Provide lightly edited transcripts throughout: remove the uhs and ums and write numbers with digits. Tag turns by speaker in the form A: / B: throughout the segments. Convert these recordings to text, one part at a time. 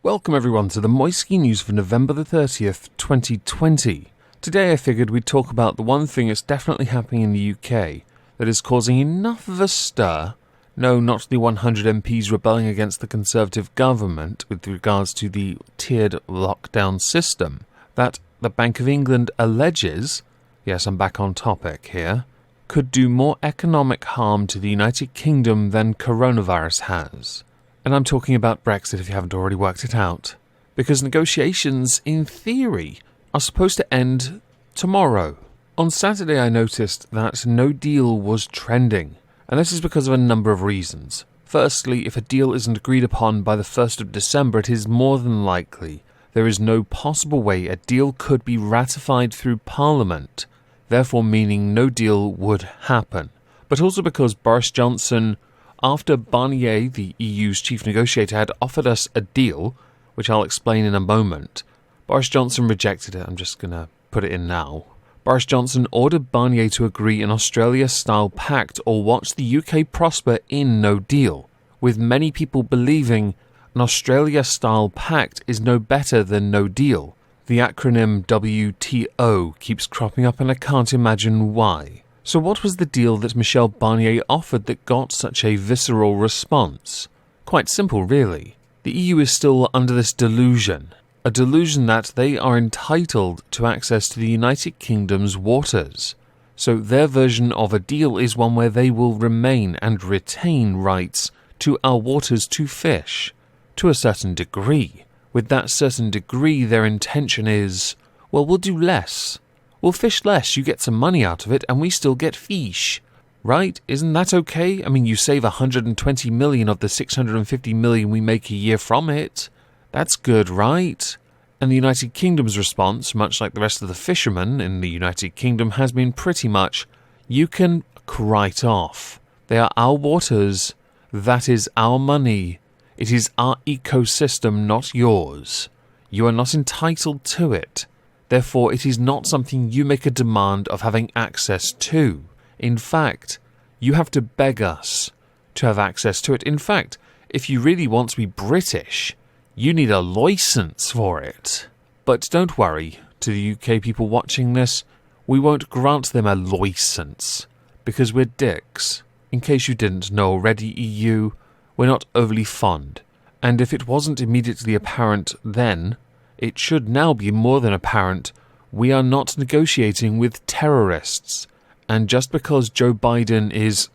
A: Welcome everyone to the Moisky News for November the 30th, 2020. Today I figured we'd talk about the one thing that's definitely happening in the UK that is causing enough of a stir. No, not the 100 MPs rebelling against the Conservative government with regards to the tiered lockdown system that the Bank of England alleges, yes, I'm back on topic here, could do more economic harm to the United Kingdom than coronavirus has. And I'm talking about Brexit if you haven't already worked it out. Because negotiations, in theory, are supposed to end tomorrow. On Saturday I noticed that no deal was trending. And this is because of a number of reasons. Firstly, if a deal isn't agreed upon by the 1st of December, it is more than likely there is no possible way a deal could be ratified through Parliament, therefore meaning no deal would happen. But also because Boris Johnson, after Barnier, the EU's chief negotiator, had offered us a deal, which I'll explain in a moment, Boris Johnson rejected it. I'm just going to put it in now. Boris Johnson ordered Barnier to agree an Australia-style pact or watch the UK prosper in no deal, with many people believing an Australia-style pact is no better than no deal. The acronym WTO keeps cropping up and I can't imagine why. So what was the deal that Michel Barnier offered that got such a visceral response? Quite simple, really. The EU is still under this delusion. A delusion that they are entitled to access to the United Kingdom's waters. So their version of a deal is one where they will remain and retain rights to our waters to fish. To a certain degree. With that certain degree, their intention is, well, we'll do less. We'll fish less, you get some money out of it, and we still get fish. Right? Isn't that okay? I mean, you save 120 million of the 650 million we make a year from it. That's good, right? And the United Kingdom's response, much like the rest of the fishermen in the United Kingdom, has been pretty much, you can write off. They are our waters. That is our money. It is our ecosystem, not yours. You are not entitled to it. Therefore, it is not something you make a demand of having access to. In fact, you have to beg us to have access to it. In fact, if you really want to be British, you need a license for it. But don't worry, to the UK people watching this, we won't grant them a license, because we're dicks. In case you didn't know already, EU, we're not overly fond. And if it wasn't immediately apparent then, it should now be more than apparent we are not negotiating with terrorists. And just because Joe Biden is,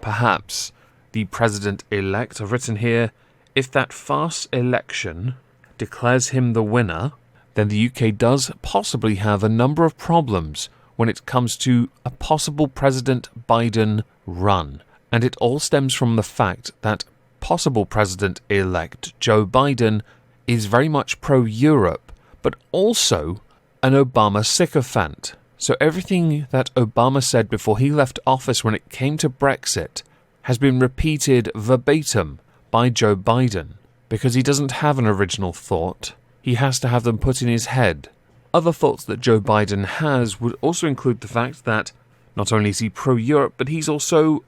A: perhaps, the president-elect, I've written here, if that farce election declares him the winner, then the UK does possibly have a number of problems when it comes to a possible President Biden run. And it all stems from the fact that possible president-elect Joe Biden is very much pro-Europe, but also an Obama sycophant. So everything that Obama said before he left office when it came to Brexit has been repeated verbatim by Joe Biden, because he doesn't have an original thought. He has to have them put in his head. Other thoughts that Joe Biden has would also include the fact that not only is he pro-Europe, but he's also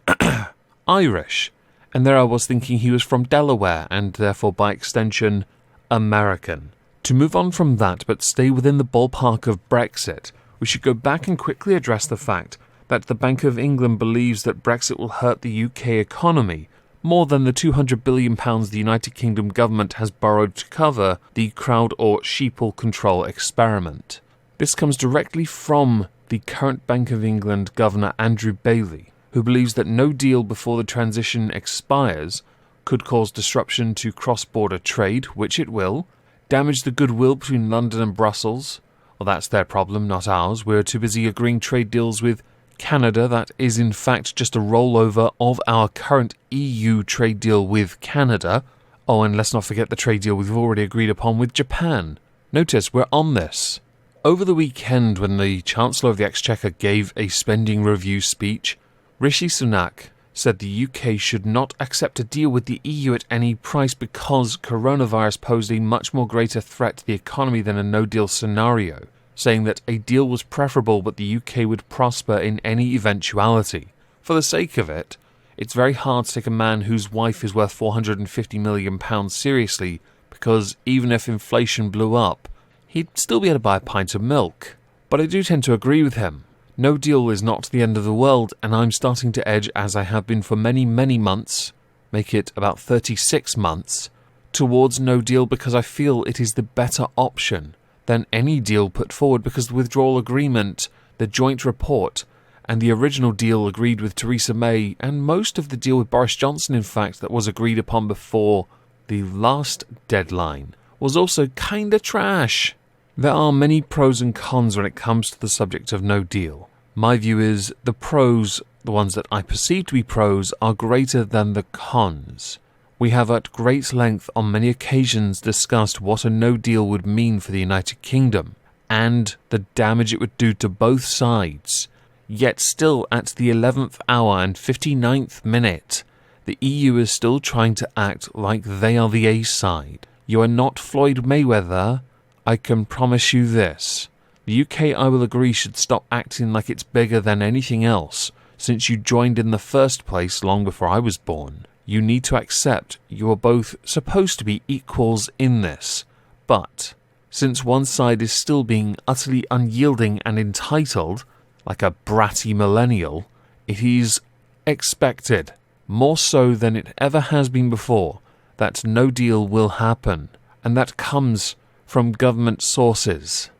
A: Irish. And there I was thinking he was from Delaware, and therefore by extension American. To move on from that, but stay within the ballpark of Brexit, we should go back and quickly address the fact that the Bank of England believes that Brexit will hurt the UK economy more than the £200 billion the United Kingdom government has borrowed to cover the crowd or sheeple control experiment. This comes directly from the current Bank of England Governor Andrew Bailey, who believes that no deal before the transition expires could cause disruption to cross-border trade, which it will, damage the goodwill between London and Brussels. Well, that's their problem, not ours. We're too busy agreeing trade deals with Canada. That is in fact just a rollover of our current EU trade deal with Canada. Oh, and let's not forget the trade deal we've already agreed upon with Japan. Notice, we're on this. Over the weekend, when the Chancellor of the Exchequer gave a spending review speech, Rishi Sunak said the UK should not accept a deal with the EU at any price because coronavirus posed a much more greater threat to the economy than a no-deal scenario. saying that a deal was preferable but the UK would prosper in any eventuality. For the sake of it, it's very hard to take a man whose wife is worth £450 million seriously, because even if inflation blew up, he'd still be able to buy a pint of milk. But I do tend to agree with him. No deal is not the end of the world, and I'm starting to edge, as I have been for many, many months, make it about 36 months, towards no deal, because I feel it is the better option than any deal put forward, because the withdrawal agreement, the joint report, and the original deal agreed with Theresa May, and most of the deal with Boris Johnson, in fact, that was agreed upon before the last deadline, was also kinda trash. There are many pros and cons when it comes to the subject of no deal. My view is the pros, the ones that I perceive to be pros, are greater than the cons. We have at great length on many occasions discussed what a no deal would mean for the United Kingdom, and the damage it would do to both sides. Yet still, at the 11th hour and 59th minute, the EU is still trying to act like they are the A side. You are not Floyd Mayweather, I can promise you this. The UK, I will agree, should stop acting like it's bigger than anything else, since you joined in the first place long before I was born. You need to accept you are both supposed to be equals in this. But, since one side is still being utterly unyielding and entitled, like a bratty millennial, it is expected, more so than it ever has been before, that no deal will happen, and that comes from government sources.